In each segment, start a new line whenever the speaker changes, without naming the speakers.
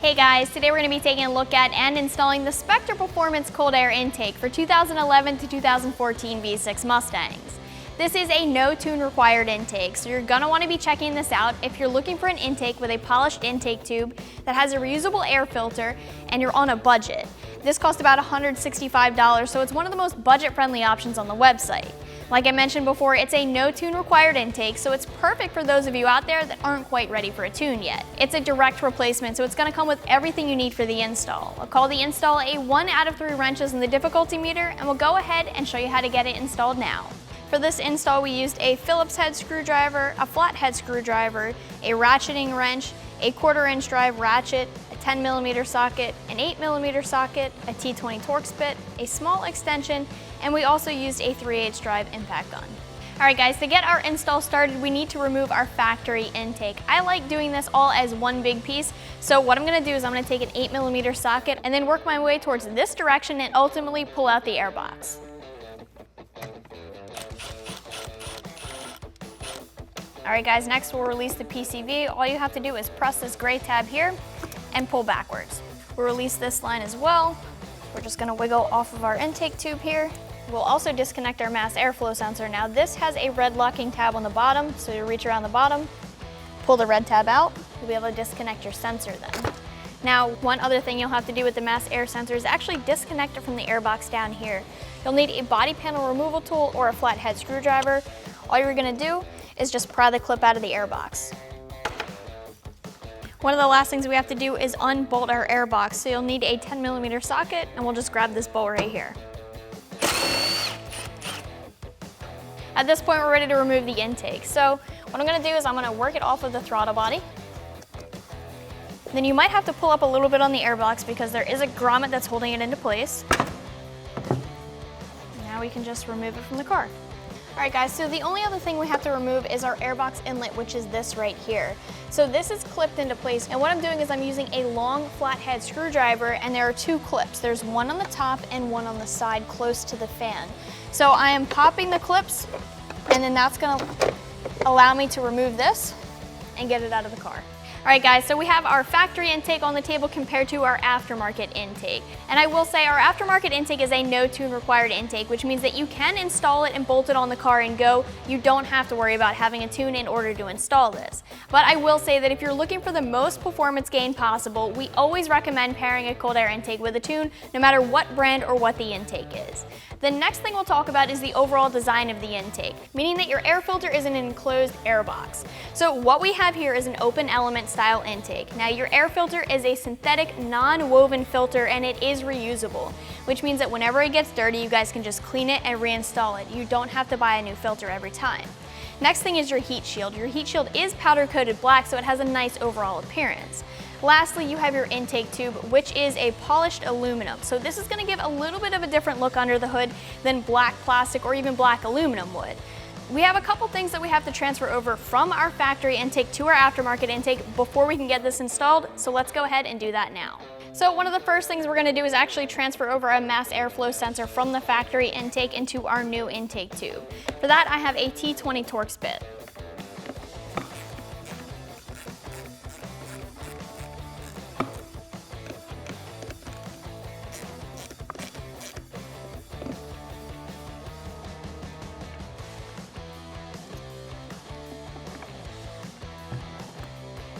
Hey guys, today we're going to be taking a look at and installing the Spectre Performance Cold Air Intake for 2011 to 2014 V6 Mustangs. This is a no tune required intake, so you're going to want to be checking this out if you're looking for an intake with a polished intake tube that has a reusable air filter and you're on a budget. This costs about $165, so it's one of the most budget-friendly options on the website. Like I mentioned before, it's a no tune required intake, so it's perfect for those of you out there that aren't quite ready for a tune yet. It's a direct replacement, so it's going to come with everything you need for the install. I'll call the install a 1 out of 3 wrenches in the difficulty meter, and we'll go ahead and show you how to get it installed now. For this install, we used a Phillips head screwdriver, a flathead screwdriver, a ratcheting wrench, a 1/4 inch drive ratchet, a 10mm socket, an 8mm socket, a T20 Torx bit, a small extension, and we also used a 3/8 drive impact gun. Alright guys, to get our install started, we need to remove our factory intake. I like doing this all as one big piece, so what I'm going to do is I'm going to take an 8mm socket and then work my way towards this direction and ultimately pull out the air box. Alright guys, next we'll release the PCV. All you have to do is press this gray tab here and pull backwards. We'll release this line as well. We're just going to wiggle off of our intake tube here. We'll also disconnect our mass airflow sensor. Now this has a red locking tab on the bottom, so you reach around the bottom, pull the red tab out, you'll be able to disconnect your sensor then. Now one other thing you'll have to do with the mass air sensor is actually disconnect it from the air box down here. You'll need a body panel removal tool or a flathead screwdriver. All you're going to do is just pry the clip out of the air box. One of the last things we have to do is unbolt our air box, so you'll need a 10mm socket, and we'll just grab this bolt right here. At this point, we're ready to remove the intake. So what I'm going to do is I'm going to work it off of the throttle body. Then you might have to pull up a little bit on the air box because there is a grommet that's holding it into place. Now we can just remove it from the car. Alright guys, so the only other thing we have to remove is our airbox inlet, which is this right here. So this is clipped into place, and what I'm doing is I'm using a long flathead screwdriver, and there are 2 clips. There's one on the top and one on the side close to the fan. So I am popping the clips, and then that's going to allow me to remove this and get it out of the car. Alright guys, so we have our factory intake on the table compared to our aftermarket intake. And I will say our aftermarket intake is a no tune required intake, which means that you can install it and bolt it on the car and go. You don't have to worry about having a tune in order to install this. But I will say that if you're looking for the most performance gain possible, we always recommend pairing a cold air intake with a tune, no matter what brand or what the intake is. The next thing we'll talk about is the overall design of the intake, meaning that your air filter is in an enclosed air box. So what we have here is an open element style intake. Now your air filter is a synthetic non-woven filter and it is reusable, which means that whenever it gets dirty, you guys can just clean it and reinstall it. You don't have to buy a new filter every time. Next thing is your heat shield. Your heat shield is powder coated black, so it has a nice overall appearance. Lastly, you have your intake tube, which is a polished aluminum. So this is going to give a little bit of a different look under the hood than black plastic or even black aluminum would. We have a couple things that we have to transfer over from our factory intake to our aftermarket intake before we can get this installed, so let's go ahead and do that now. So one of the first things we're going to do is actually transfer over a mass airflow sensor from the factory intake into our new intake tube. For that, I have a T20 Torx bit.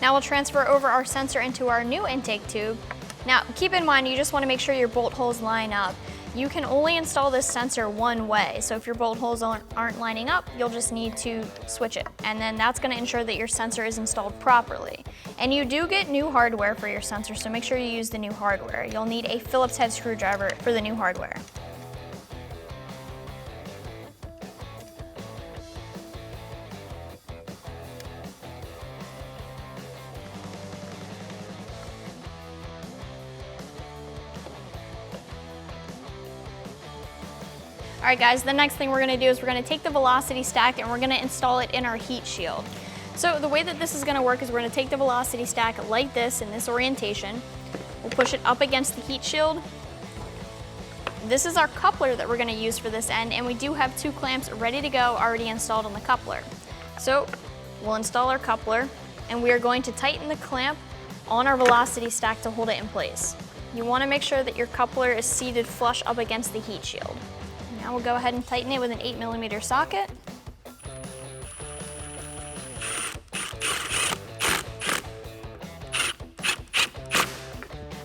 Now we'll transfer over our sensor into our new intake tube. Now keep in mind, you just want to make sure your bolt holes line up. You can only install this sensor one way, so if your bolt holes aren't lining up, you'll just need to switch it. And then that's going to ensure that your sensor is installed properly. And you do get new hardware for your sensor, so make sure you use the new hardware. You'll need a Phillips head screwdriver for the new hardware. Alright guys, the next thing we're going to do is we're going to take the velocity stack and we're going to install it in our heat shield. So the way that this is going to work is we're going to take the velocity stack like this in this orientation. We'll push it up against the heat shield. This is our coupler that we're going to use for this end, and we do have 2 clamps ready to go already installed on the coupler. So we'll install our coupler and we are going to tighten the clamp on our velocity stack to hold it in place. You want to make sure that your coupler is seated flush up against the heat shield. Now we'll go ahead and tighten it with an 8mm socket.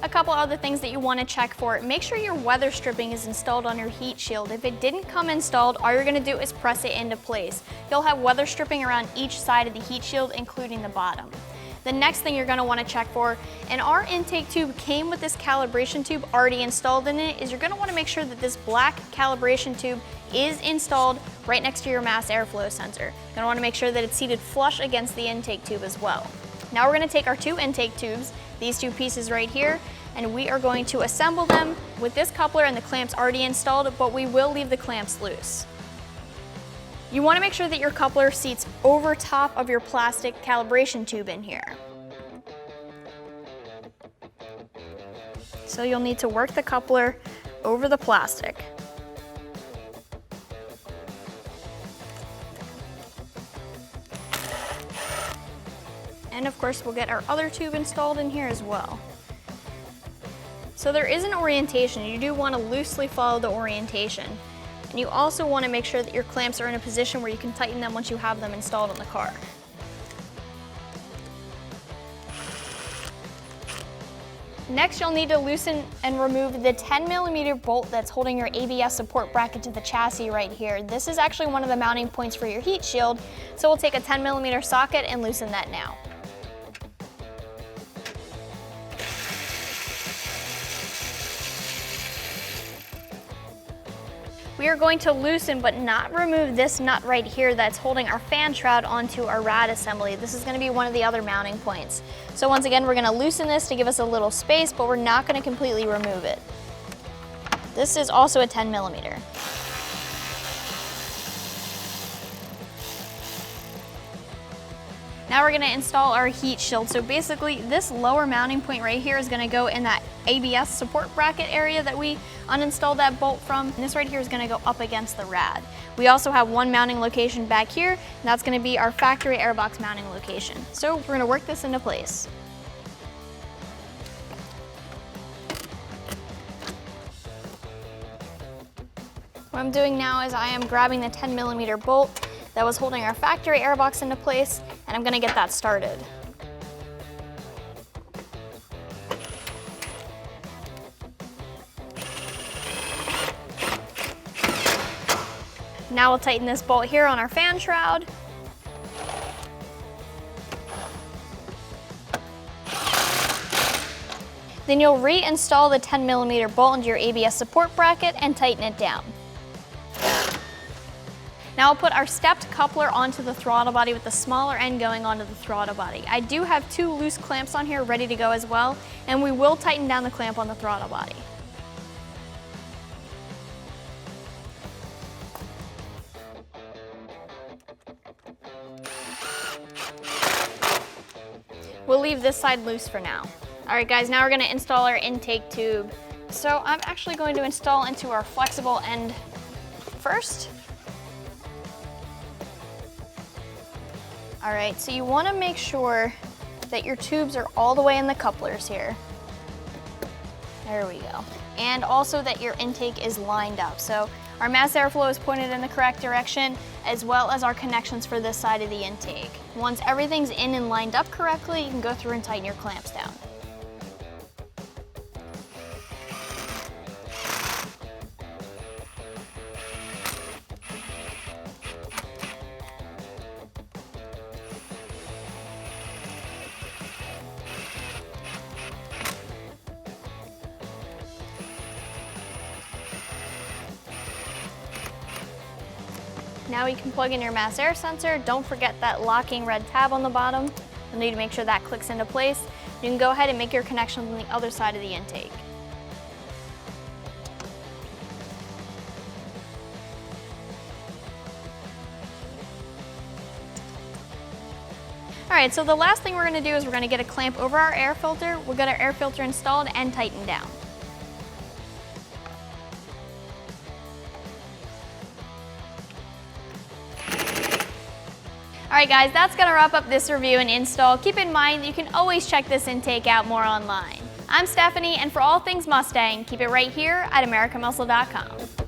A couple other things that you want to check for. Make sure your weather stripping is installed on your heat shield. If it didn't come installed, all you're going to do is press it into place. You'll have weather stripping around each side of the heat shield, including the bottom. The next thing you're going to want to check for, and our intake tube came with this calibration tube already installed in it, is you're going to want to make sure that this black calibration tube is installed right next to your mass airflow sensor. You're going to want to make sure that it's seated flush against the intake tube as well. Now we're going to take our two intake tubes, these two pieces right here, and we are going to assemble them with this coupler and the clamps already installed, but we will leave the clamps loose. You want to make sure that your coupler seats over top of your plastic calibration tube in here. So you'll need to work the coupler over the plastic. And of course, we'll get our other tube installed in here as well. So there is an orientation. You do want to loosely follow the orientation. And you also want to make sure that your clamps are in a position where you can tighten them once you have them installed on the car. Next, you'll need to loosen and remove the 10mm bolt that's holding your ABS support bracket to the chassis right here. This is actually one of the mounting points for your heat shield, so we'll take a 10mm socket and loosen that now. We are going to loosen but not remove this nut right here that's holding our fan shroud onto our rad assembly. This is going to be one of the other mounting points. So once again, we're going to loosen this to give us a little space, but we're not going to completely remove it. This is also a 10mm. Now we're going to install our heat shield. So basically this lower mounting point right here is going to go in that ABS support bracket area that we uninstalled that bolt from. And this right here is going to go up against the rad. We also have one mounting location back here, and that's going to be our factory airbox mounting location. So we're going to work this into place. What I'm doing now is I am grabbing the 10mm bolt that was holding our factory airbox into place, and I'm going to get that started. Now we'll tighten this bolt here on our fan shroud. Then you'll reinstall the 10mm bolt into your ABS support bracket and tighten it down. Now I'll put our stepped coupler onto the throttle body with the smaller end going onto the throttle body. I do have two loose clamps on here ready to go as well, and we will tighten down the clamp on the throttle body. We'll leave this side loose for now. All right guys, now we're gonna install our intake tube. So I'm actually going to install into our flexible end first. All right, so you wanna make sure that your tubes are all the way in the couplers here. There we go. And also that your intake is lined up. So our mass airflow is pointed in the correct direction, as well as our connections for this side of the intake. Once everything's in and lined up correctly, you can go through and tighten your clamps down. Now you can plug in your mass air sensor. Don't forget that locking red tab on the bottom. You'll need to make sure that clicks into place. You can go ahead and make your connections on the other side of the intake. All right, so the last thing we're gonna do is we're gonna get a clamp over our air filter. We'll get our air filter installed and tightened down. All Alright guys, that's going to wrap up this review and install. Keep in mind that you can always check this intake out more online. I'm Stephanie, and for all things Mustang, keep it right here at AmericanMuscle.com.